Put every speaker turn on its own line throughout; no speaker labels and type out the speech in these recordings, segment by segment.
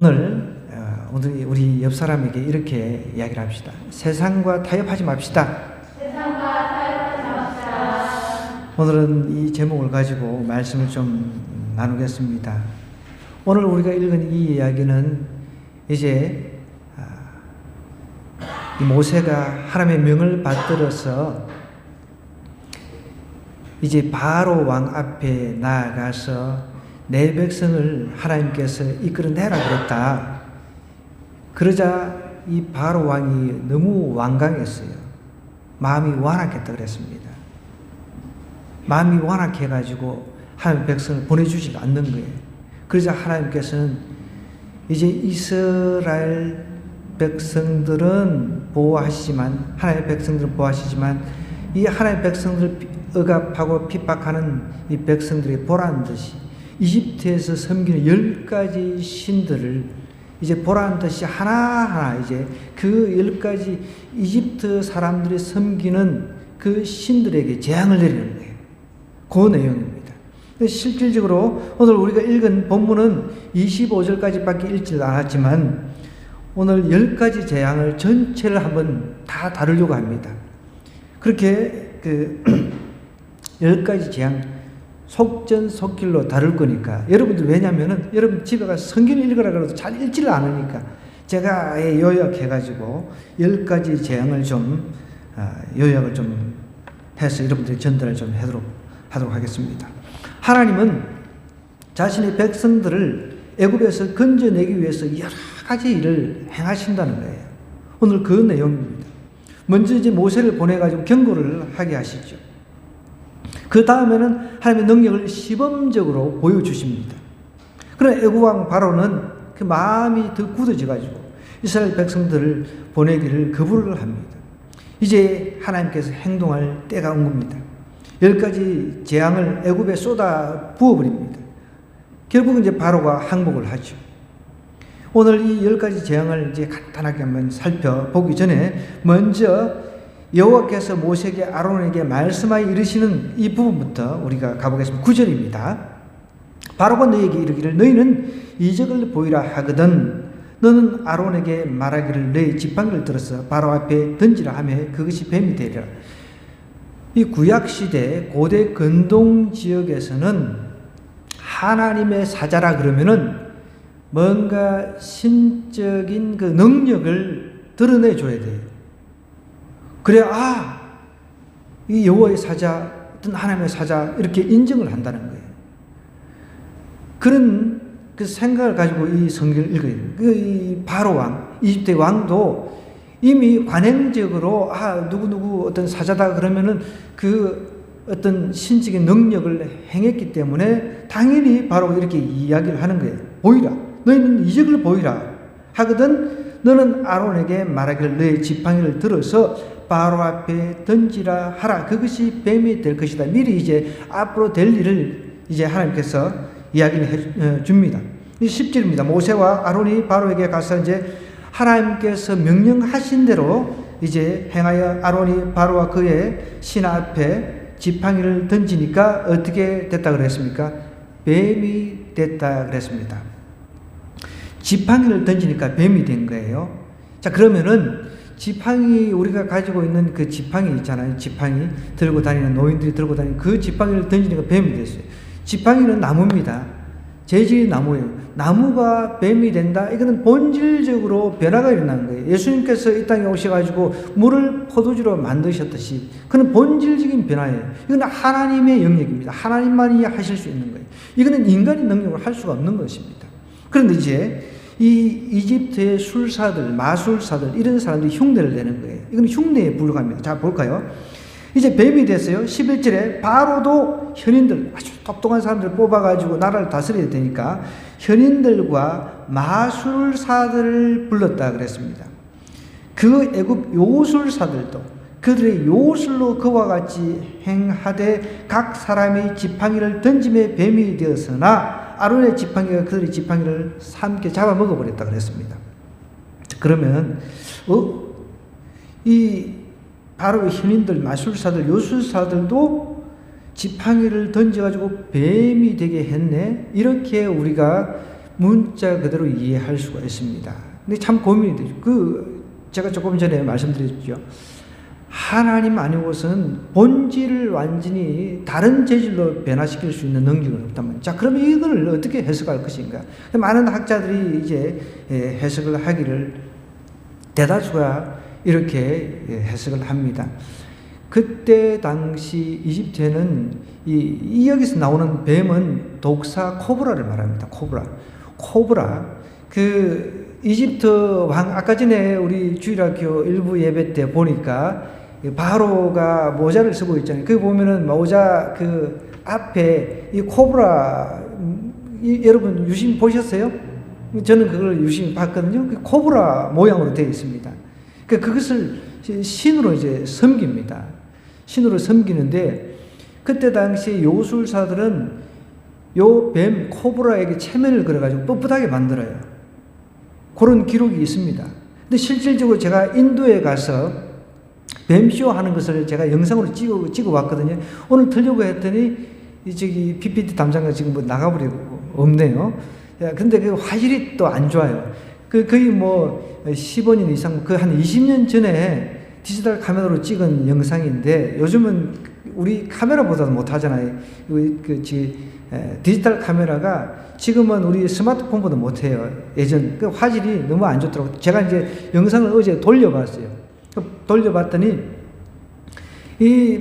오늘 우리 옆 사람에게 이렇게 이야기를 합시다. 세상과 타협하지 맙시다.
세상과 타협하지 맙시다.
오늘은 이 제목을 가지고 말씀을 좀 나누겠습니다. 오늘 우리가 읽은 이 이야기는 이제 이 모세가 하나님의 명을 받들어서 이제 바로 왕 앞에 나아가서 내 백성을 하나님께서 이끌어내라 그랬다. 그러자 이 바로 왕이 너무 완강했어요. 마음이 완악했다 그랬습니다. 마음이 완악해가지고 하나님 백성을 보내주지 않는 거예요. 그러자 하나님께서는 이제 이스라엘 백성들은 보호하시지만, 하나님의 백성들은 보호하시지만 이 하나님의 백성들을 억압하고 핍박하는 이 백성들이 보란 듯이 이집트에서 섬기는 10가지 신들을 이제 보란 듯이 하나하나 이제 그 10가지 이집트 사람들이 섬기는 그 신들에게 재앙을 내리는 거예요. 그 내용입니다. 실질적으로 오늘 우리가 읽은 본문은 25절까지밖에 읽지 않았지만 오늘 10가지 재앙을 전체를 한번 다 다루려고 합니다. 그렇게 10가지 재앙 속전속길로 다룰 거니까 여러분들, 왜냐면은 여러분 집에 가서 성경을 읽으라 그래도 잘 읽지를 않으니까 제가 요약해가지고 10가지 재앙을 좀 요약을 좀 해서 여러분들이 전달을 좀 하도록 하겠습니다. 하나님은 자신의 백성들을 애굽에서 건져내기 위해서 여러 가지 일을 행하신다는 거예요. 오늘 그 내용입니다. 먼저 이제 모세를 보내가지고 경고를 하게 하시죠. 그 다음에는 하나님의 능력을 시범적으로 보여주십니다. 그러나 애굽 왕 바로는 그 마음이 더 굳어져가지고 이스라엘 백성들을 보내기를 거부를 합니다. 이제 하나님께서 행동할 때가 온 겁니다. 10가지 재앙을 애굽에 쏟아 부어버립니다. 결국은 이제 바로가 항복을 하죠. 오늘 이 10가지 재앙을 이제 간단하게 한번 살펴보기 전에 먼저 여호와께서 모세에게 아론에게 말씀하여 이르시는 이 부분부터 우리가 가보겠습니다. 9절입니다. 바로가 너희에게 이르기를 너희는 이적을 보이라 하거든 너는 아론에게 말하기를 너희 지팡이를 들어서 바로 앞에 던지라 하며 그것이 뱀이 되리라. 이 구약시대 고대 근동 지역에서는 하나님의 사자라 그러면은 뭔가 신적인 그 능력을 드러내줘야 돼요. 그래야 이 여호와의 사자, 어떤 하나님의 사자 이렇게 인정을 한다는 거예요. 그런 그 생각을 가지고 이 성경을 읽어야 돼요. 이 바로 왕, 이집트의 왕도 이미 관행적으로 누구누구 어떤 사자다 그러면은 그 어떤 신적인 능력을 행했기 때문에 당연히 바로 이렇게 이야기를 하는 거예요. 보이라. 너희는 이적을 보이라 하거든 너는 아론에게 말하기를 너의 지팡이를 들어서 바로 앞에 던지라 하라. 그것이 뱀이 될 것이다. 미리 이제 앞으로 될 일을 이제 하나님께서 이야기를 해 줍니다. 10절입니다. 모세와 아론이 바로에게 가서 이제 하나님께서 명령하신 대로 이제 행하여 아론이 바로와 그의 신하 앞에 지팡이를 던지니까 어떻게 됐다 그랬습니까? 뱀이 됐다 그랬습니다. 지팡이를 던지니까 뱀이 된 거예요. 자, 그러면은 지팡이, 우리가 가지고 있는 그 지팡이 있잖아요. 지팡이 들고 다니는 노인들이 들고 다니는 그 지팡이를 던지니까 뱀이 됐어요. 지팡이는 나무입니다. 재질이 나무예요. 나무가 뱀이 된다? 이거는 본질적으로 변화가 일어나는 거예요. 예수님께서 이 땅에 오셔가지고 물을 포도주로 만드셨듯이 그는 본질적인 변화예요. 이건 하나님의 영역입니다. 하나님만이 하실 수 있는 거예요. 이거는 인간의 능력으로 할 수가 없는 것입니다. 그런데 이제 이 이집트의 술사들, 마술사들 이런 사람들이 흉내를 내는 거예요. 이건 흉내에 불과합니다. 자, 볼까요? 이제 뱀이 됐어요. 11절에 바로도 현인들, 아주 똑똑한 사람들을 뽑아가지고 나라를 다스려야 되니까 현인들과 마술사들을 불렀다 그랬습니다. 그 애굽 요술사들도 그들의 요술로 그와 같이 행하되 각 사람이 지팡이를 던짐에 뱀이 되었으나 아론의 지팡이가 그들의 지팡이를 삼켜 잡아먹어 버렸다 그랬습니다. 그러면 이 바로 현인들, 마술사들, 요술사들도 지팡이를 던져가지고 뱀이 되게 했네. 이렇게 우리가 문자 그대로 이해할 수가 있습니다. 근데 참 고민이 되죠. 제가 조금 전에 말씀드렸죠. 하나님 아니고서는 본질을 완전히 다른 재질로 변화시킬 수 있는 능력은 없다면, 자, 그러면 이걸 어떻게 해석할 것인가? 많은 학자들이 이제 해석을 하기를, 대다수가 이렇게 해석을 합니다. 그때 당시 이집트에는 여기서 나오는 뱀은 독사 코브라를 말합니다. 코브라. 이집트 왕, 아까 전에 우리 주일학교 일부 예배 때 보니까 바로가 모자를 쓰고 있잖아요. 거기 보면은 모자 앞에 이 코브라, 여러분 유심 보셨어요? 저는 그걸 유심 봤거든요. 코브라 모양으로 되어 있습니다. 그것을 신으로 이제 섬깁니다. 신으로 섬기는데, 그때 당시 요술사들은 요 뱀 코브라에게 체면을 걸어가지고 뻣뻣하게 만들어요. 그런 기록이 있습니다. 근데 실질적으로 제가 인도에 가서 뱀쇼 하는 것을 제가 영상으로 찍어 왔거든요. 오늘 들려고 했더니 저기 PPT 담당자 지금 뭐 나가버리고 없네요. 근데 그 화질이 또 안 좋아요. 거의 뭐 15년 이상, 한 20년 전에 디지털 카메라로 찍은 영상인데, 요즘은 우리 카메라보다도 못하잖아요. 디지털 카메라가 지금은 우리 스마트폰보다 못해요. 예전 화질이 너무 안 좋더라고요. 제가 이제 영상을 어제 돌려봤어요. 돌려봤더니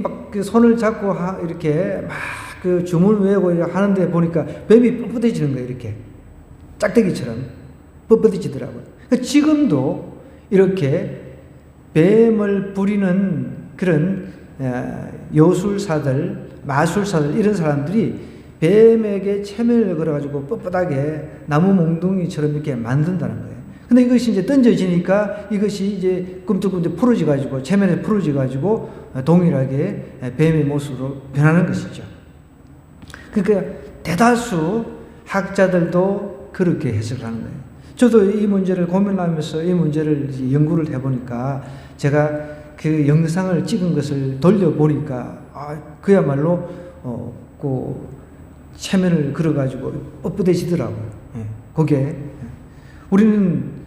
막 손을 잡고 이렇게 막 주문 외우고 하는데 보니까 뱀이 뻣뻣해지는 거예요. 이렇게 짝대기처럼 뻣뻣해지더라고요. 지금도 이렇게 뱀을 부리는 그런 요술사들, 마술사들, 이런 사람들이 뱀에게 체면을 걸어가지고 뻣뻣하게 나무 몽둥이처럼 이렇게 만든다는 거예요. 근데 이것이 이제 던져지니까 이것이 이제 꿈틀꿈틀 풀어져가지고, 체면에 풀어져가지고 동일하게 뱀의 모습으로 변하는 것이죠. 그러니까 대다수 학자들도 그렇게 해석을 하는 거예요. 저도 이 문제를 고민하면서 이 문제를 연구를 해보니까, 제가 그 영상을 찍은 것을 돌려보니까, 그야말로 체면을 걸어가지고 뻣뻣해지더라고요. 그게. 우리는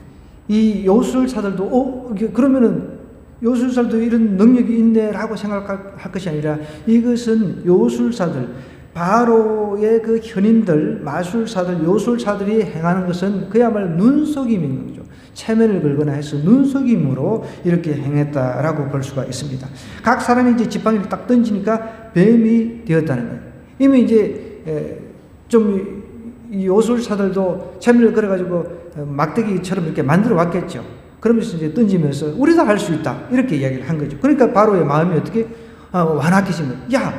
이 요술사들도, 그러면은 요술사들도 이런 능력이 있네라고 생각할 것이 아니라, 이것은 요술사들, 바로의 그 현인들, 마술사들, 요술사들이 행하는 것은 그야말로 눈속임인 거죠. 체면을 걸거나 해서 눈속임으로 이렇게 행했다라고 볼 수가 있습니다. 각 사람이 이제 지팡이를 딱 던지니까 뱀이 되었다는 거예요. 이미 이제 좀 이 요술사들도 체면을 걸어가지고 막대기처럼 이렇게 만들어 왔겠죠. 그러면서 이제 던지면서 우리도 할 수 있다, 이렇게 이야기를 한 거죠. 그러니까 바로의 마음이 어떻게 완악해진 거예요. 야,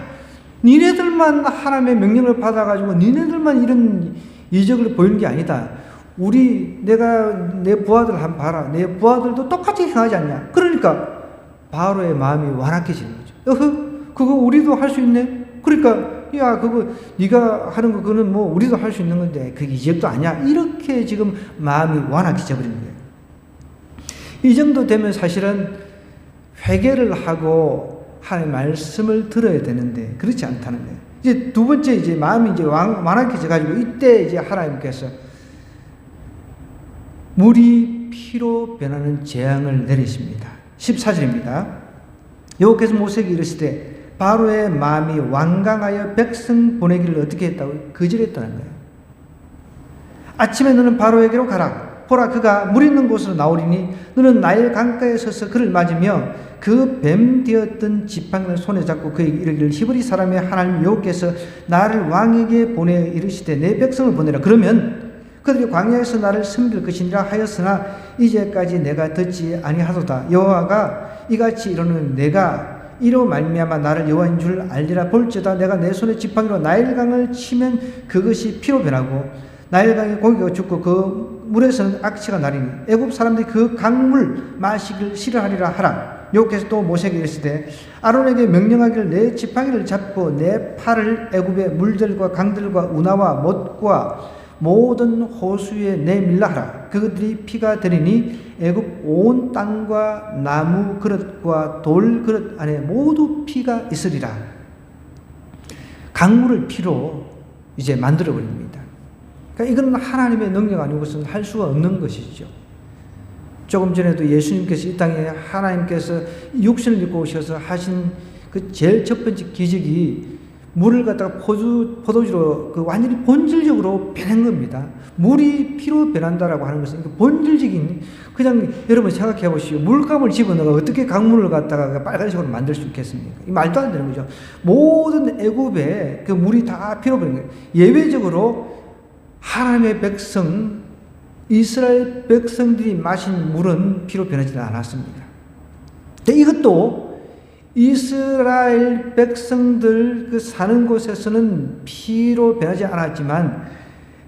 니네들만 하나님의 명령을 받아가지고 니네들만 이런 이적을 보이는 게 아니다. 내 부하들 한번 봐라. 내 부하들도 똑같이 행하지 않냐. 그러니까 바로의 마음이 완악해지는 거죠. 그거 우리도 할 수 있네. 그러니까 야, 그거 네가 하는 거 그거는 뭐 우리도 할 수 있는 건데 그게 이적도 아니야. 이렇게 지금 마음이 완악해져 버린 거예요. 이 정도 되면 사실은 회개를 하고 하나님의 말씀을 들어야 되는데 그렇지 않다는 거예요. 이제 두 번째, 이제 마음이 이제 완악해져 가지고, 이때 이제 하나님께서 물이 피로 변하는 재앙을 내리십니다. 14절입니다. 여호와께서 모세에게 이르시되 바로의 마음이 완강하여 백성 보내기를 어떻게 했다고? 거절했다는 거예요. 아침에 너는 바로에게로 가라. 보라, 그가 물 있는 곳으로 나오리니 너는 나일 강가에 서서 그를 맞으며 그 뱀 되었던 지팡이를 손에 잡고 그에게 이르기를 히브리 사람의 하나님 여호와께서 나를 왕에게 보내 이르시되 내 백성을 보내라. 그러면 그들이 광야에서 나를 섬길 것이니라 하였으나 이제까지 내가 듣지 아니하도다. 여호와가 이같이 이르는 내가 이로 말미암아 나를 여호와인 줄 알리라. 볼지어다 내가 내 손에 지팡이로 나일강을 치면 그것이 피로 변하고 나일강에 고기가 죽고 그 물에서는 악취가 나리니 애굽 사람들이 그 강물 마시기를 싫어하리라 하라. 여호와께서 또 모세에게 이르시되 아론에게 명령하기를 내 지팡이를 잡고 내 팔을 애굽의 물들과 강들과 운하와 못과 모든 호수에 내밀라 하라. 그들이 피가 되리니 애굽 온 땅과 나무 그릇과 돌 그릇 안에 모두 피가 있으리라. 강물을 피로 이제 만들어 버립니다. 그러니까 이건 하나님의 능력 아니고서는 할 수가 없는 것이죠. 조금 전에도 예수님께서 이 땅에 하나님께서 육신을 입고 오셔서 하신 그 제일 첫 번째 기적이 물을 갖다가 포도주로 그 완전히 본질적으로 변한 겁니다. 물이 피로 변한다라고 하는 것은 본질적인, 그냥 여러분 생각해 보시오. 물감을 집어넣어 어떻게 강물을 갖다가 빨간색으로 만들 수 있겠습니까? 이 말도 안 되는 거죠. 모든 애굽에 그 물이 다 피로 변한 거예요. 예외적으로 하나님의 백성, 이스라엘 백성들이 마신 물은 피로 변하지 않았습니다. 근데 이것도 이스라엘 백성들 그 사는 곳에서는 피로 변하지 않았지만,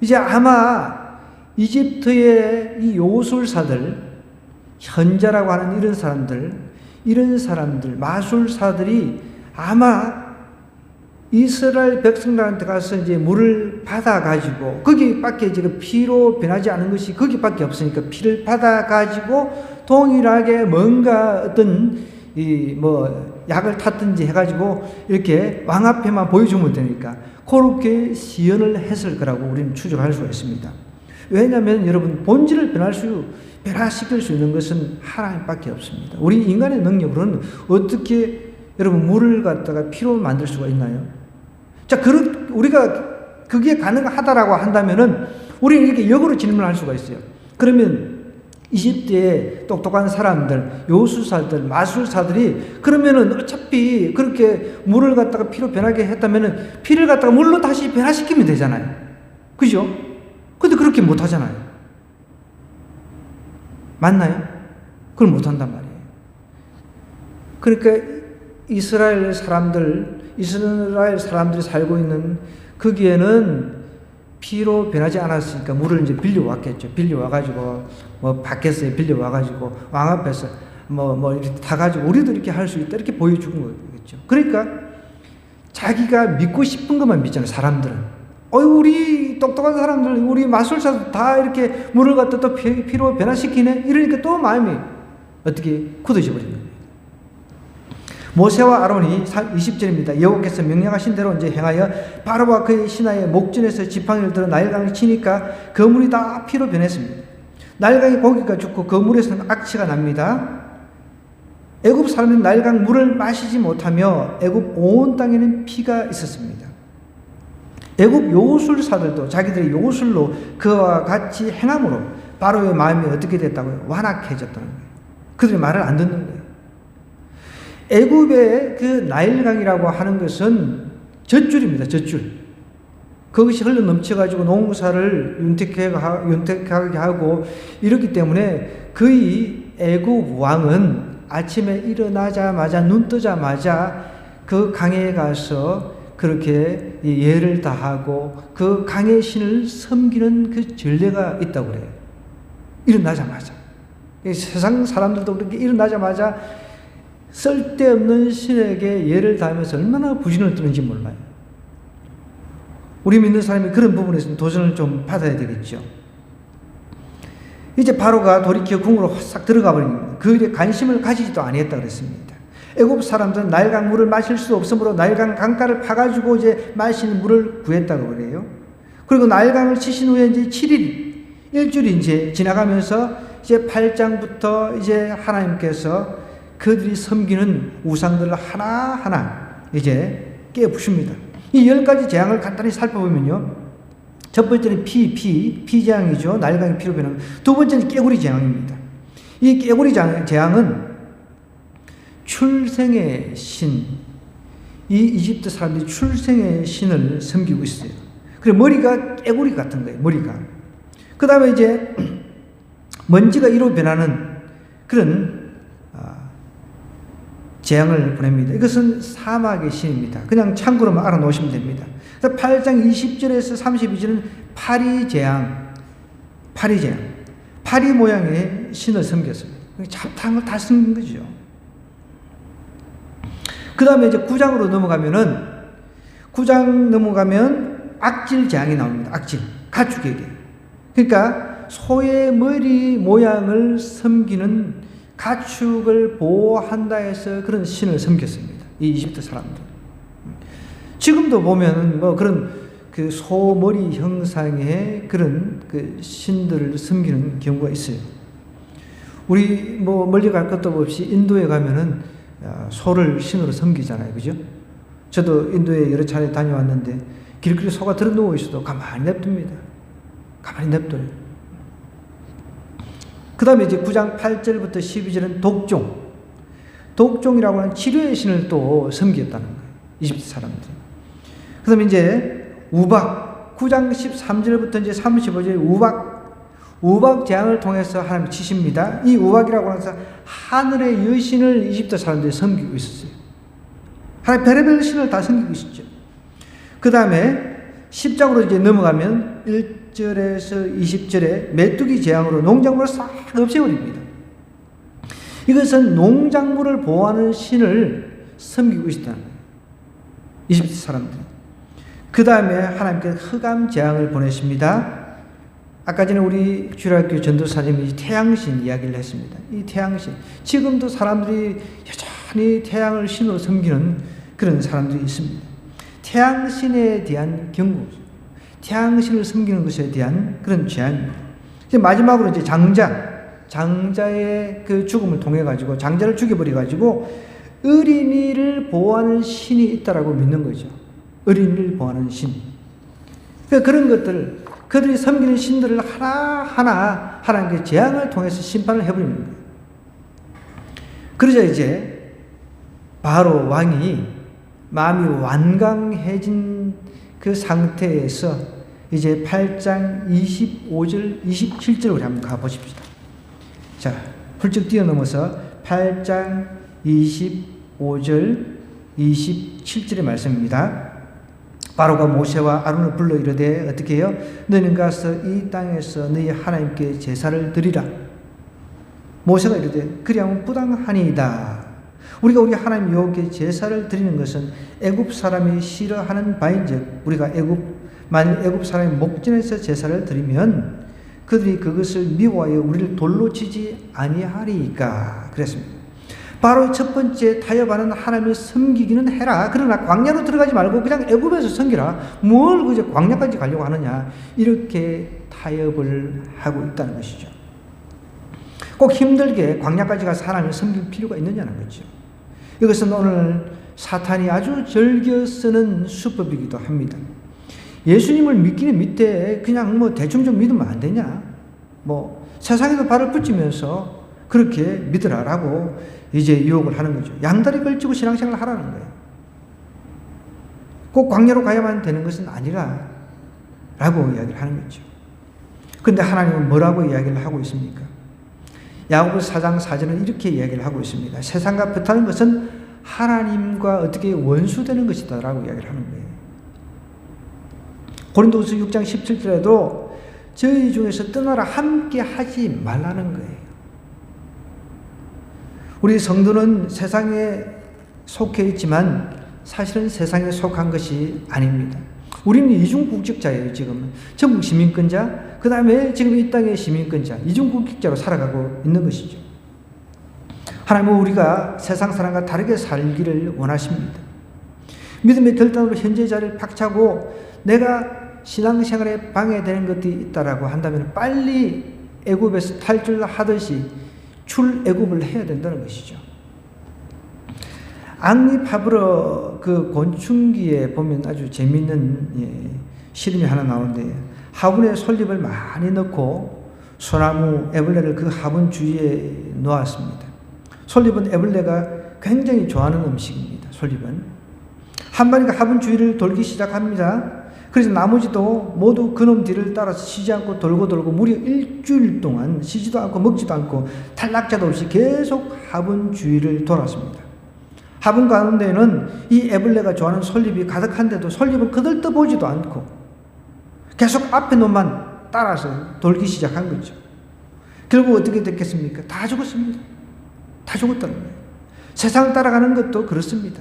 이제 아마 이집트의 이 요술사들, 현자라고 하는 이런 사람들, 마술사들이 아마 이스라엘 백성들한테 가서 이제 물을 받아가지고, 거기밖에 지금 피로 변하지 않은 것이 거기밖에 없으니까 피를 받아가지고 동일하게 뭔가 어떤 약을 탔든지 해가지고 이렇게 왕 앞에만 보여주면 되니까 그렇게 시연을 했을 거라고 우리는 추정할 수가 있습니다. 왜냐하면 여러분, 본질을 변화시킬 수 있는 것은 하나님밖에 없습니다. 우리 인간의 능력으로는 어떻게 여러분 물을 갖다가 피로 만들 수가 있나요? 자, 우리가 그게 가능하다라고 한다면은 우리는 이렇게 역으로 질문할 수가 있어요. 그러면 이집트의 똑똑한 사람들, 요술사들, 마술사들이 그러면은 어차피 그렇게 물을 갖다가 피로 변하게 했다면은 피를 갖다가 물로 다시 변화시키면 되잖아요. 그죠? 근데 그렇게 못 하잖아요. 맞나요? 그걸 못 한단 말이에요. 그러니까 이스라엘 사람들이 살고 있는 거기에는 피로 변하지 않았으니까 물을 이제 빌려왔겠죠. 빌려와가지고, 밖에서 빌려와가지고, 왕 앞에서 이렇게 타가지고, 우리도 이렇게 할 수 있다. 이렇게 보여준 거겠죠. 그러니까, 자기가 믿고 싶은 것만 믿잖아요, 사람들은. 우리 똑똑한 사람들, 우리 마술사도 다 이렇게 물을 갖다 또 피로 변화시키네? 이러니까 또 마음이 어떻게 굳어져 버린 겁니다. 모세와 아론이 20절입니다. 여호와께서 명령하신 대로 이제 행하여 바로와 그의 신하의 목전에서 지팡이를 들어 나일강을 치니까 그 물이 다 피로 변했습니다. 나일강의 고기가 죽고 그 물에서는 악취가 납니다. 애굽 사람은 나일강 물을 마시지 못하며 애굽 온 땅에는 피가 있었습니다. 애굽 요술사들도 자기들의 요술로 그와 같이 행함으로 바로의 마음이 어떻게 됐다고요? 완악해졌다는 거예요. 그들의 말을 안 듣는 거예요. 애굽의 그 나일강이라고 하는 것은 젖줄입니다. 젖줄. 그것이 흘러 넘쳐가지고 농사를 윤택하게 하고 이렇기 때문에 거의 애굽 왕은 아침에 일어나자마자 눈 뜨자마자 그 강에 가서 그렇게 예를 다하고 그 강의 신을 섬기는 그 전례가 있다고 그래요. 일어나자마자. 세상 사람들도 그렇게 일어나자마자 쓸데없는 신에게 예를 다하면서 얼마나 부진을 뜨는지 몰라요. 우리 믿는 사람이 그런 부분에서는 도전을 좀 받아야 되겠죠. 이제 바로가 돌이켜 궁으로 확 들어가 버립니다. 그 일에 관심을 가지지도 아니했다 그랬습니다. 애굽 사람들은 나일강 물을 마실 수 없으므로 나일강 강가를 파가지고 이제 마시는 물을 구했다고 그래요. 그리고 나일강을 치신 후에 이제 7일, 일주일이 이제 지나가면서 이제 8장부터 이제 하나님께서 그들이 섬기는 우상들을 하나하나 이제 깨부숩니다. 이 10가지 재앙을 간단히 살펴보면요. 첫 번째는 피재앙이죠. 나일강이 피로 변하는. 두 번째는 깨구리 재앙입니다. 이 깨구리 재앙은 출생의 신, 이 이집트 사람들이 출생의 신을 섬기고 있어요. 그리고 머리가 깨구리 같은 거예요. 머리가. 그 다음에 이제 먼지가 이로 변하는 그런 재앙을 보냅니다. 이것은 사막의 신입니다. 그냥 참고로만 알아놓으시면 됩니다. 8장 20절에서 32절은 파리재앙. 파리 모양의 신을 섬겼습니다. 잡탕을 다 섬긴 거죠. 그 다음에 이제 9장으로 넘어가면 악질 재앙이 나옵니다. 악질. 가축에게. 그러니까 소의 머리 모양을 섬기는 가축을 보호한다 해서 그런 신을 섬겼습니다. 이 이집트 사람들. 지금도 보면 그런 그 소머리 형상의 그런 그 신들을 섬기는 경우가 있어요. 우리 뭐 멀리 갈 것도 없이 인도에 가면은 소를 신으로 섬기잖아요. 그죠? 저도 인도에 여러 차례 다녀왔는데 길거리 소가 들어 누워 있어도 가만히 냅둡니다. 가만히 냅둬요. 그 다음에 이제 9장 8절부터 12절은 독종. 독종이라고 하는 치료의 신을 또 섬겼다는 거예요. 이집트 사람들이. 그 다음에 이제 우박. 9장 13절부터 이제 35절 우박 재앙을 통해서 하나님이 치십니다. 이 우박이라고 하는 것은 하늘의 여신을 이집트 사람들이 섬기고 있었어요. 하나님 별의별 신을 다 섬기고 있었죠. 그 다음에 10장으로 이제 넘어가면 1절에서 20절에 메뚜기 재앙으로 농작물을 싹 없애버립니다. 이것은 농작물을 보호하는 신을 섬기고 있었다는 거예요. 이집트 사람들. 그 다음에 하나님께서 흑암 재앙을 보내십니다. 아까 전에 우리 주일학교 전도사님이 태양신 이야기를 했습니다. 이 태양신. 지금도 사람들이 여전히 태양을 신으로 섬기는 그런 사람들이 있습니다. 태양신에 대한 경고, 태양신을 섬기는 것에 대한 그런 죄악입니다. 이제 마지막으로 이제 장자의 그 죽음을 통해 가지고 장자를 죽여버려 가지고 어린이를 보호하는 신이 있다라고 믿는 거죠. 어린이를 보호하는 신. 그러니까 그런 것들, 그들이 섬기는 신들을 하나하나 하나님께 재앙을 통해서 심판을 해버리는 거예요. 그러자 이제 바로 왕이 마음이 완강해진 그 상태에서 이제 8장 25절, 27절 우리 한번 가보십시다. 자, 훌쩍 뛰어넘어서 8장 25절, 27절의 말씀입니다. 바로가 모세와 아론을 불러 이르되 어떻게 해요? 너희는 가서 이 땅에서 너희 하나님께 제사를 드리라. 모세가 이르되 그리하면 부당하니이다. 우리가 우리 하나님 여호와께 제사를 드리는 것은 애굽 사람이 싫어하는 바인즉 우리가 만일 애굽 사람이 목전에서 제사를 드리면 그들이 그것을 미워하여 우리를 돌로 치지 아니하리이까. 그랬습니다. 바로 첫 번째 타협하는 하나님을 섬기기는 해라. 그러나 광야로 들어가지 말고 그냥 애굽에서 섬기라. 뭘 그저 광야까지 가려고 하느냐. 이렇게 타협을 하고 있다는 것이죠. 꼭 힘들게 광야까지 가서 하나님을 섬길 필요가 있느냐는 거죠. 이것은 오늘 사탄이 아주 즐겨 쓰는 수법이기도 합니다. 예수님을 믿기는 믿되 그냥 뭐 대충 좀 믿으면 안 되냐. 뭐 세상에도 발을 붙이면서 그렇게 믿으라라고 이제 유혹을 하는 거죠. 양다리 걸치고 신앙생활을 하라는 거예요. 꼭 광야로 가야만 되는 것은 아니라 라고 이야기를 하는 거죠. 그런데 하나님은 뭐라고 이야기를 하고 있습니까? 야고보서 4장 4절은 이렇게 이야기를 하고 있습니다. 세상과 붙하는 것은 하나님과 어떻게 원수되는 것이다 라고 이야기를 하는 거예요. 고린도후서 6장 17절에도 저희 중에서 떠나라 함께 하지 말라는 거예요. 우리 성도는 세상에 속해 있지만 사실은 세상에 속한 것이 아닙니다. 우리는 이중국적자예요. 지금 전국 시민권자, 그 다음에 지금 이 땅의 시민권자, 이중국적자로 살아가고 있는 것이죠. 하나님은 우리가 세상 사람과 다르게 살기를 원하십니다. 믿음의 결단으로 현재 자리를 박차고 내가 신앙생활에 방해되는 것들이 있다라고 한다면 빨리 애굽에서 탈출하듯이 출애굽을 해야 된다는 것이죠. 앙리파브러 그 곤충기에 보면 아주 재미있는 실험이 하나 나오는데 화분에 솔잎을 많이 넣고 소나무 애벌레를 그 화분 주위에 놓았습니다. 솔잎은 애벌레가 굉장히 좋아하는 음식입니다. 솔잎은 한 마리가 화분 주위를 돌기 시작합니다. 그래서 나머지도 모두 그놈 뒤를 따라서 쉬지 않고 돌고 무려 일주일 동안 쉬지도 않고 먹지도 않고 탈락자도 없이 계속 화분 주위를 돌았습니다. 화분 가운데는 이 애벌레가 좋아하는 솔잎이 가득한데도 솔잎은 거들떠보지도 않고 계속 앞에 놈만 따라서 돌기 시작한 거죠. 결국 어떻게 됐겠습니까? 다 죽었습니다. 다 죽었다는 거예요. 세상 따라가는 것도 그렇습니다.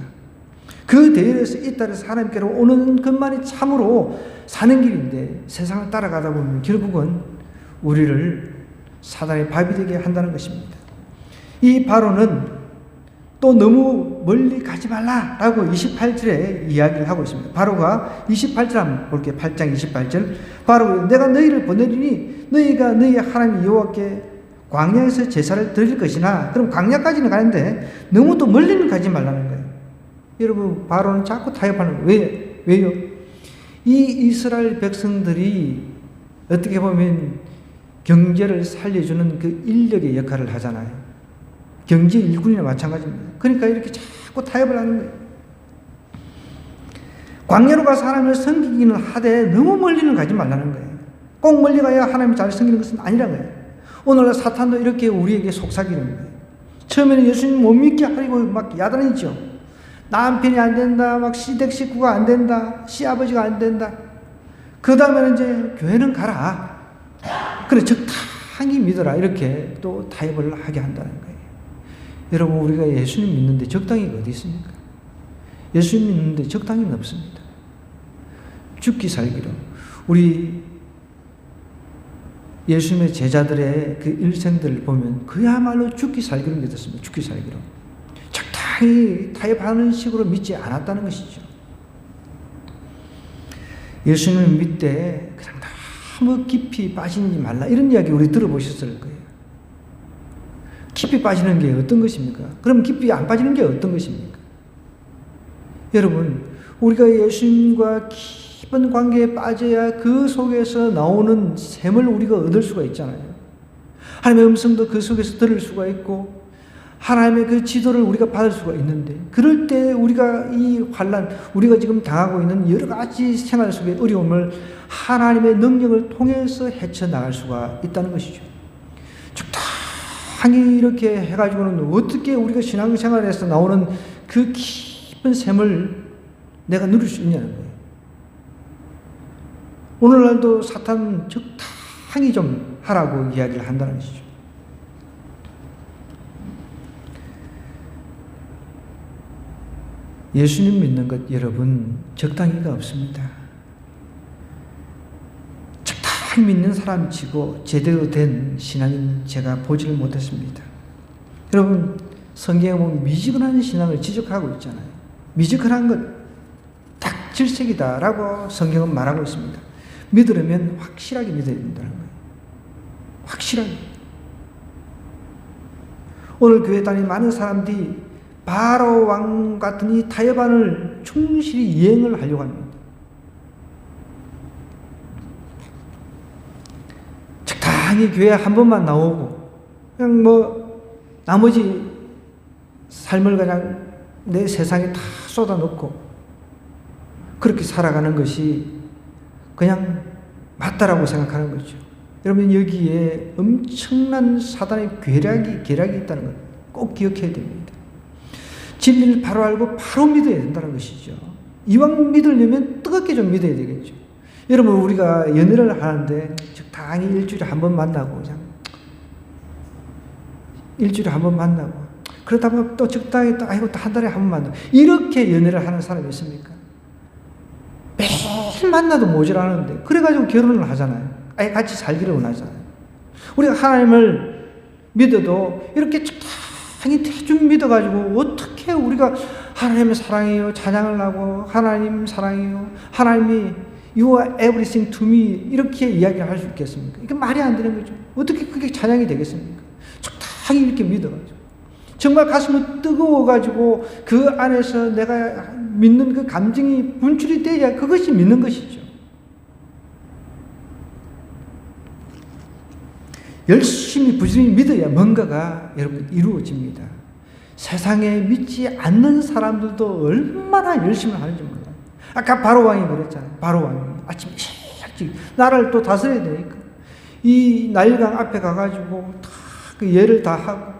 그 대열에서 이 땅에서 하나님께로 오는 것만이 참으로 사는 길인데 세상을 따라가다 보면 결국은 우리를 사단의 밥이 되게 한다는 것입니다. 이 바로는 또 너무 멀리 가지 말라라고 28절에 이야기를 하고 있습니다. 바로가 28절 한번 볼게요. 8장 28절. 바로 내가 너희를 보내리니 너희가 너희 하나님 여호와께 광야에서 제사를 드릴 것이나, 그럼 광야까지는 가는데 너무 또 멀리는 가지 말라는 거예요. 여러분, 바로는 자꾸 타협하는 거예요. 왜요? 이 이스라엘 백성들이 어떻게 보면 경제를 살려주는 그 인력의 역할을 하잖아요. 경제 일꾼이나 마찬가지입니다. 그러니까 이렇게 자꾸 타협을 하는 거예요. 광야로 가서 하나님을 섬기기는 하되 너무 멀리는 가지 말라는 거예요. 꼭 멀리 가야 하나님을 잘 섬기는 것은 아니라는 거예요. 오늘날 사탄도 이렇게 우리에게 속삭이는 거예요. 처음에는 예수님 못 믿게 하려고 막 야단이죠. 남편이 안 된다, 막 시댁 식구가 안 된다, 시아버지가 안 된다. 그 다음에는 이제 교회는 가라. 그래, 적당히 믿어라. 이렇게 또 타협을 하게 한다는 거예요. 여러분, 우리가 예수님 믿는데 적당히가 어디 있습니까? 예수님 믿는데 적당히는 없습니다. 죽기 살기로. 우리 예수님의 제자들의 그 일생들을 보면 그야말로 죽기 살기로 믿었습니다. 죽기 살기로. 적당히 타협하는 식으로 믿지 않았다는 것이죠. 예수님을 믿되 그냥 너무 깊이 빠지지 말라, 이런 이야기 우리 들어보셨을 거예요. 깊이 빠지는 게 어떤 것입니까? 그럼 깊이 안 빠지는 게 어떤 것입니까? 여러분, 우리가 예수님과 깊은 관계에 빠져야 그 속에서 나오는 샘을 우리가 얻을 수가 있잖아요. 하나님의 음성도 그 속에서 들을 수가 있고, 하나님의 그 지도를 우리가 받을 수가 있는데, 그럴 때 우리가 이 환난, 우리가 지금 당하고 있는 여러 가지 생활 속의 어려움을 하나님의 능력을 통해서 헤쳐나갈 수가 있다는 것이죠. 적당히 이렇게 해가지고는 어떻게 우리가 신앙생활에서 나오는 그 깊은 샘을 내가 누릴 수 있냐는 거예요. 오늘날도 사탄은 적당히 좀 하라고 이야기를 한다는 것이죠. 예수님 믿는 것, 여러분, 적당히가 없습니다. 적당히 믿는 사람치고 제대로 된 신앙인 제가 보지를 못했습니다. 여러분, 성경에 보면 미지근한 신앙을 지적하고 있잖아요. 미지근한 것, 딱 질색이다라고 성경은 말하고 있습니다. 믿으려면 확실하게 믿어야 된다는 거예요. 확실하게. 오늘 교회 다니는 많은 사람들이 바로 왕 같은 이 타협안을 충실히 이행을 하려고 합니다. 적당히 교회 한 번만 나오고 그냥 뭐 나머지 삶을 그냥 내 세상에 다 쏟아놓고 그렇게 살아가는 것이 그냥 맞다라고 생각하는 거죠. 여러분, 여기에 엄청난 사단의 계략이 있다는 걸 꼭 기억해야 됩니다. 진리를 바로 알고 바로 믿어야 된다는 것이죠. 이왕 믿으려면 뜨겁게 좀 믿어야 되겠죠. 여러분, 우리가 연애를 하는데 적당히 일주일에 한 번 만나고 그냥 일주일에 한 번 만나고 그러다 보면 또 적당히 또 아이고 또 한 달에 한 번 만나고 이렇게 연애를 하는 사람이 있습니까? 매일 만나도 모자라는데 그래가지고 결혼을 하잖아요. 아예 같이 살기를 원하잖아요. 우리가 하나님을 믿어도 이렇게 적당히 대충 믿어가지고 어떻게 우리가 하나님을 사랑해요, 찬양을 하고 하나님 사랑해요, 하나님이 You are everything to me 이렇게 이야기를 할 수 있겠습니까? 이게 말이 안 되는 거죠. 어떻게 그게 찬양이 되겠습니까? 적당히 이렇게 믿어가지고 정말 가슴이 뜨거워가지고 그 안에서 내가 믿는 그 감정이 분출이 돼야 그것이 믿는 것이죠. 열심히 부지런히 믿어야 뭔가가 여러분 이루어집니다. 세상에 믿지 않는 사람들도 얼마나 열심히 하는지 몰라요. 아까 바로왕이 그랬잖아요. 바로왕이 아침 일찍 나라를 또 다스려야 되니까 이 나일강 앞에 가가지고 다 그 예를 다 하고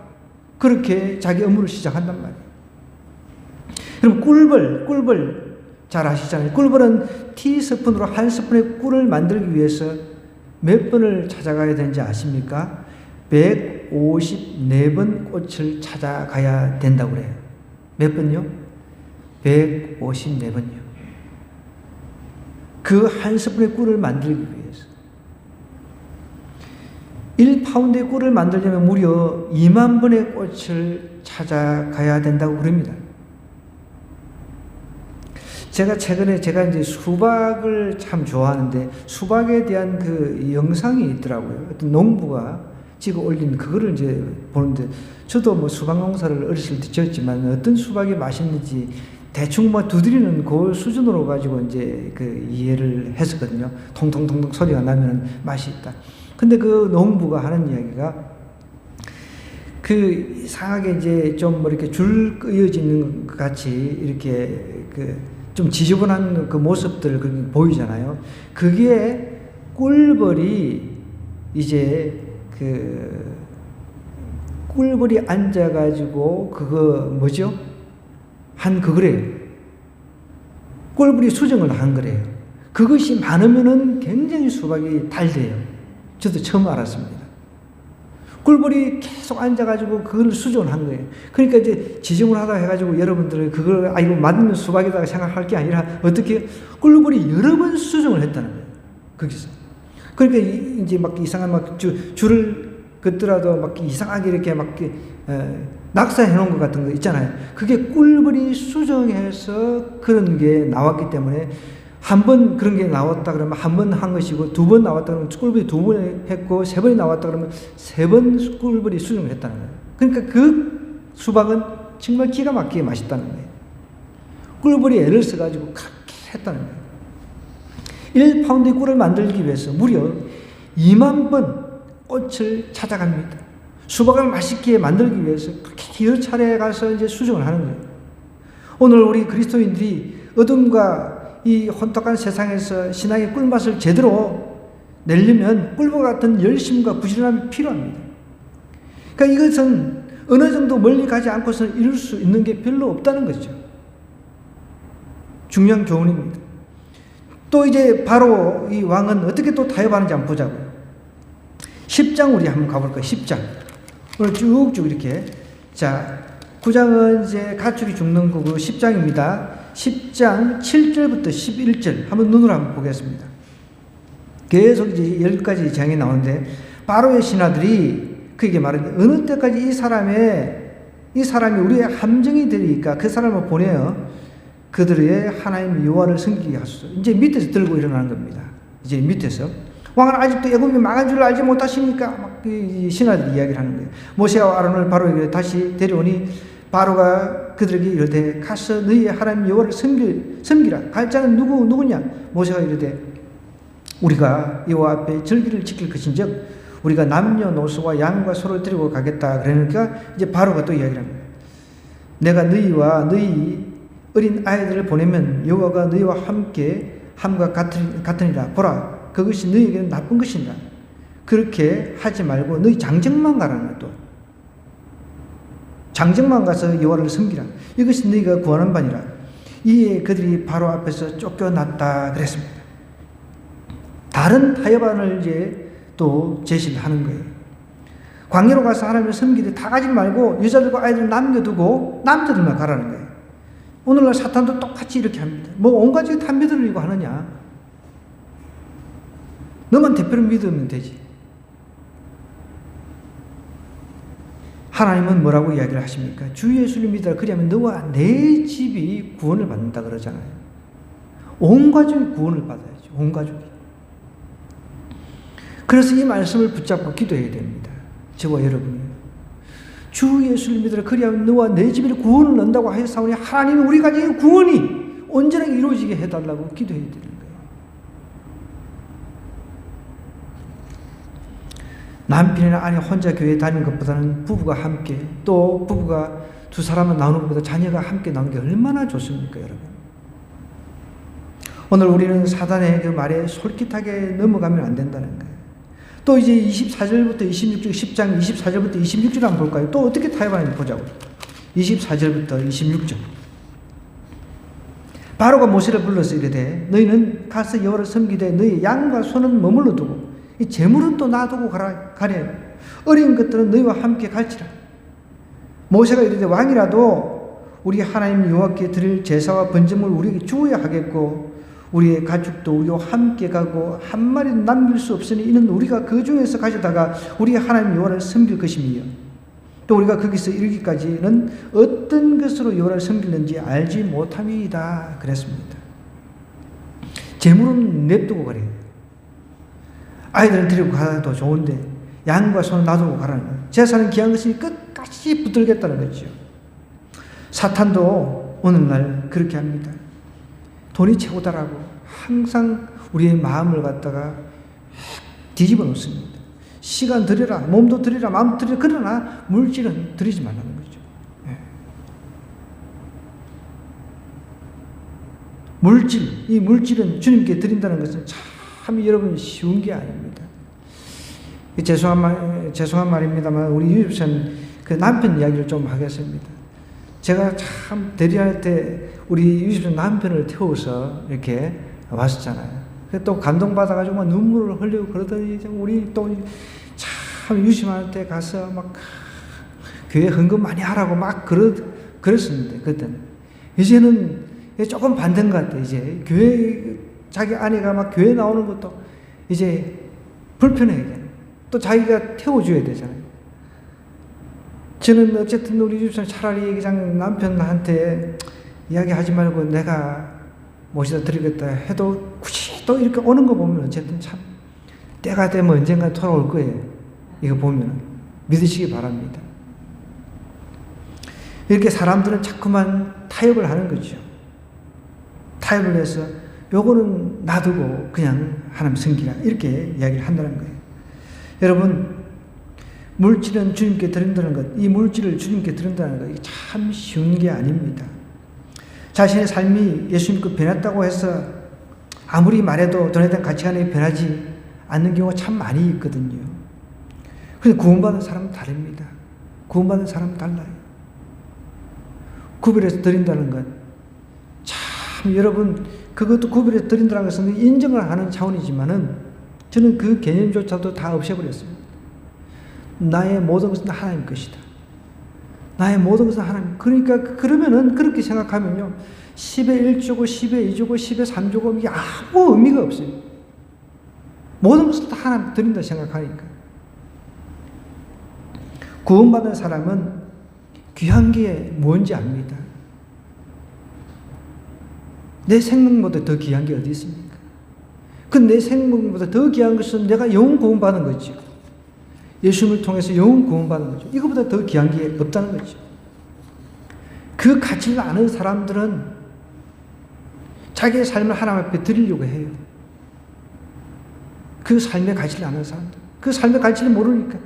그렇게 자기 업무를 시작한단 말이에요. 그럼 꿀벌 잘 아시잖아요. 꿀벌은 티스푼으로 한 스푼의 꿀을 만들기 위해서 몇 번을 찾아가야 되는지 아십니까? 154번 꽃을 찾아가야 된다고 그래요. 몇 번요? 154번요. 그 한 스푼의 꿀을 만들기 위해서. 1파운드의 꿀을 만들려면 무려 2만 번의 꽃을 찾아가야 된다고 그럽니다. 제가 최근에 이제 수박을 참 좋아하는데 수박에 대한 그 영상이 있더라고요. 어떤 농부가 찍어 올린 그거를 이제 보는데 저도 뭐 수박 농사를 어렸을 때 지었지만 어떤 수박이 맛있는지 대충 뭐 두드리는 그 수준으로 가지고 이제 그 이해를 했었거든요. 통통통통 소리가 나면 맛이 있다. 근데 그 농부가 하는 이야기가 그 이상하게 이제 좀 뭐 이렇게 줄 끄어지는 것 같이 이렇게 그 좀 지저분한 그 모습들 그게 보이잖아요. 그게 꿀벌이 이제 그 꿀벌이 앉아가지고 그거 뭐죠? 한 그거래요. 꿀벌이 수정을 한 거래요. 그것이 많으면은 굉장히 수박이 달대요. 저도 처음 알았습니다. 꿀벌이 계속 앉아가지고 그걸 수정을 한 거예요. 그러니까 이제 지정을 하다 해가지고 여러분들은 그걸 이거 맞는 수박이다가 생각할 게 아니라 어떻게 꿀벌이 여러 번 수정을 했다는 거예요. 거기서. 그러니까 이제 막 이상한 막 줄을 긋더라도 막 이상하게 이렇게 막 낙사해 놓은 것 같은 거 있잖아요. 그게 꿀벌이 수정해서 그런 게 나왔기 때문에 한 번 그런 게 나왔다 그러면 한 번 한 것이고 두 번 나왔다 그러면 꿀벌이 두 번 했고 세 번이 나왔다 그러면 세 번 꿀벌이 수정을 했다는 거예요. 그러니까 그 수박은 정말 기가 막히게 맛있다는 거예요. 꿀벌이 애를 써가지고 그렇게 했다는 거예요. 1파운드의 꿀을 만들기 위해서 무려 2만 번 꽃을 찾아갑니다. 수박을 맛있게 만들기 위해서 그렇게 여러 차례 가서 이제 수정을 하는 거예요. 오늘 우리 그리스도인들이 어둠과 이 혼탁한 세상에서 신앙의 꿀맛을 제대로 내려면 꿀과 같은 열심과 부지런함이 필요합니다. 그러니까 이것은 어느 정도 멀리 가지 않고서는 이룰 수 있는 게 별로 없다는 거죠. 중요한 교훈입니다. 또 이제 바로 이 왕은 어떻게 또 타협하는지 한번 보자고요. 10장 우리 한번 가볼까요? 10장. 오늘 쭉쭉 이렇게. 자, 9장은 이제 가축이 죽는 거고 10장입니다. 10장 7절부터 11절 한번 눈으로 한번 보겠습니다. 계속 이제 10가지 장이 나오는데 바로의 신하들이 그에게 말하는데 어느 때까지 이 사람이 우리의 함정이 되리까 그 사람을 보내어 그들의 하나님 여호와를 섬기게 하소서. 이제 밑에서 들고 일어나는 겁니다. 이제 밑에서 왕은 아직도 애굽이 망한 줄 알지 못하시니까 막 신하들이 이야기를 하는 거예요. 모세와 아론을 바로에게 다시 데려오니 바로가 그들에게 이르되 가서 너희의 하나님 여호와를 섬기라. 갈 자는 누구냐? 모세가 이르되 우리가 여호와 앞에 절기를 지킬 것인즉 우리가 남녀노소와 양과 소를 데리고 가겠다. 그러니까 이제 바로가 또 이야기를 합니다. 내가 너희와 너희 어린 아이들을 보내면 여호와가 너희와 함께 함과 같으니라. 보라, 그것이 너희에게는 나쁜 것이다. 그렇게 하지 말고 너희 장정만 가라는 거야. 또 장정만 가서 여호와를 섬기라. 이것이 너희가 구하는 바니라. 이에 그들이 바로 앞에서 쫓겨났다 그랬습니다. 다른 타협안을 이제 또 제시를 하는 거예요. 광야로 가서 하나님을 섬기되 다 가지 말고 여자들과 아이들 남겨두고 남자들만 가라는 거예요. 오늘날 사탄도 똑같이 이렇게 합니다. 뭐 온갖 다 믿으려고 하느냐? 너만 대표로 믿으면 되지. 하나님은 뭐라고 이야기를 하십니까? 주 예수를 믿으라. 그리하면 너와 내 집이 구원을 받는다 그러잖아요. 온 가족이 구원을 받아야죠. 온 가족이. 그래서 이 말씀을 붙잡고 기도해야 됩니다. 저와 여러분이. 주 예수를 믿으라. 그리하면 너와 내 집이 구원을 얻는다고 하였사오니 하나님이 우리 가정의 구원이 온전하게 이루어지게 해달라고 기도해야 되는 거예요. 남편이나 아내 혼자 교회 다니는 것보다는 부부가 함께, 또 부부가 두 사람만 나오는 것보다 자녀가 함께 나오는 게 얼마나 좋습니까, 여러분? 오늘 우리는 사단의 그 말에 솔깃하게 넘어가면 안 된다는 거예요. 또 이제 24절부터 26절, 10장 24절부터 26절 한번 볼까요? 또 어떻게 타협하는지 보자고요. 24절부터 26절. 바로가 모세를 불러서 이르되 너희는 가서 여호와를 섬기되 너희 양과 소는 머물러 두고 이 재물은 또 놔두고 가랴. 어린 것들은 너희와 함께 갈지라. 모세가 이르되 왕이라도 우리 하나님 여호와께 드릴 제사와 번제물 우리에게 주어야 하겠고 우리의 가족도 우리와 함께 가고 한 마리도 남길 수 없으니 이는 우리가 그 중에서 가져다가 우리 하나님 여호와를 섬길 것이며 또 우리가 거기서 이르기까지는 어떤 것으로 여호와를 섬기는지 알지 못함이다 그랬습니다. 재물은 냅두고 가래요. 아이들은 데리고 가도 좋은데 양과 소는 놔두고 가라는 거예요. 재산은 귀한 것이니 끝까지 붙들겠다는 거죠. 사탄도 오늘날 그렇게 합니다. 돈이 최고다라고 항상 우리의 마음을 갖다가 뒤집어 놓습니다. 시간 들여라, 몸도 들여라, 마음도 들여라. 그러나 물질은 들이지 말라는 거죠. 물질, 이 물질은 주님께 드린다는 것은 참 여러분 쉬운 게 아닙니다. 죄송한 말입니다만 우리 유집사는 그 남편 이야기를 좀 하겠습니다. 제가 참 대리할 때 우리 유집사 남편을 태워서 이렇게 왔었잖아요. 또 감동받아가지고 눈물을 흘리고 그러더니 우리 또 참 유심할 가서 막 교회 헌금 많이 하라고 막 그랬습니다. 그때는. 이제는 조금 반대인 것 같아요. 이제 교회 자기 아내가 막 교회 나오는 것도 이제 불편해요. 또 자기가 태워줘야 되잖아요. 저는 어쨌든 우리 집사람 차라리 그냥 남편한테 이야기하지 말고 내가 모시다 드리겠다 해도 굳이 또 이렇게 오는 거 보면 어쨌든 참 때가 되면 언젠가 돌아올 거예요. 이거 보면 믿으시기 바랍니다. 이렇게 사람들은 자꾸만 타협을 하는 거죠. 타협을 해서 요거는 놔두고 그냥 하나님 섬기라 이렇게 이야기를 한다는 거예요. 여러분 물질은 주님께 드린다는 것, 이 물질을 주님께 드린다는 것, 이게 참 쉬운 게 아닙니다. 자신의 삶이 예수님께 변했다고 해서 아무리 말해도 돈에 대한 가치관이 변하지 않는 경우가 참 많이 있거든요. 그런데 구원받은 사람은 다릅니다. 구원받은 사람은 달라요. 구별해서 드린다는 것, 참 여러분 그것도 구별해서 드린다는 것은 인정을 하는 차원이지만은 저는 그 개념조차도 다 없애버렸습니다. 나의 모든 것은 하나님 것이다. 나의 모든 것은 하나님. 그러니까 그러면은 그렇게 생각하면요 10에 1주고 10에 2주고 10에 3주고 이게 아무 의미가 없어요. 모든 것을 다 하나님 드린다 생각하니까. 구원받은 사람은 귀한 게 뭔지 압니다. 내 생명보다 더 귀한 게 어디 있습니까? 그 내 생명보다 더 귀한 것은 내가 영원 구원받은 거죠. 예수님을 통해서 영원 구원받은 거죠. 이거보다 더 귀한 게 없다는 거죠. 그 가치를 아는 사람들은 자기의 삶을 하나님 앞에 드리려고 해요. 그 삶의 가치를 아는 사람들. 그 삶의 가치를 모르니까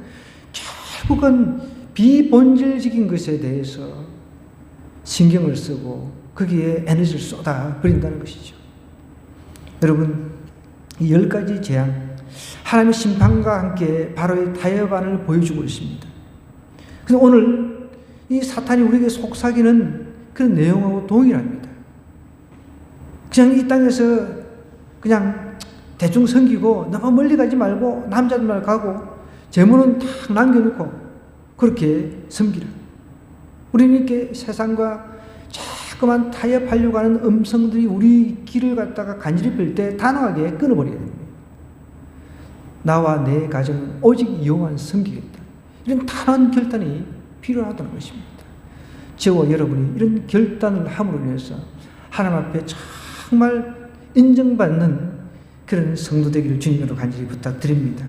결국은 비본질적인 것에 대해서 신경을 쓰고 거기에 에너지를 쏟아 버린다는 것이죠. 여러분, 이 10가지 재앙, 하나님의 심판과 함께 바로의 타협안을 보여주고 있습니다. 그래서 오늘 이 사탄이 우리에게 속삭이는 그런 내용하고 동일합니다. 그냥 이 땅에서 그냥 대충 섬기고 너무 멀리 가지 말고 남자들만 가고 재물은 딱 남겨놓고 그렇게 섬기라. 우리는 이렇게 세상과 자꾸만 타협하려고 하는 음성들이 우리 길을 갖다가 간지럽힐 때 단호하게 끊어버려야 됩니다. 나와 내 가정은 오직 여호와를 섬기겠다. 이런 단호한 결단이 필요하다는 것입니다. 저와 여러분이 이런 결단을 함으로 인해서 하나님 앞에 정말 인정받는 그런 성도 되기를 주님으로 간절히 부탁드립니다.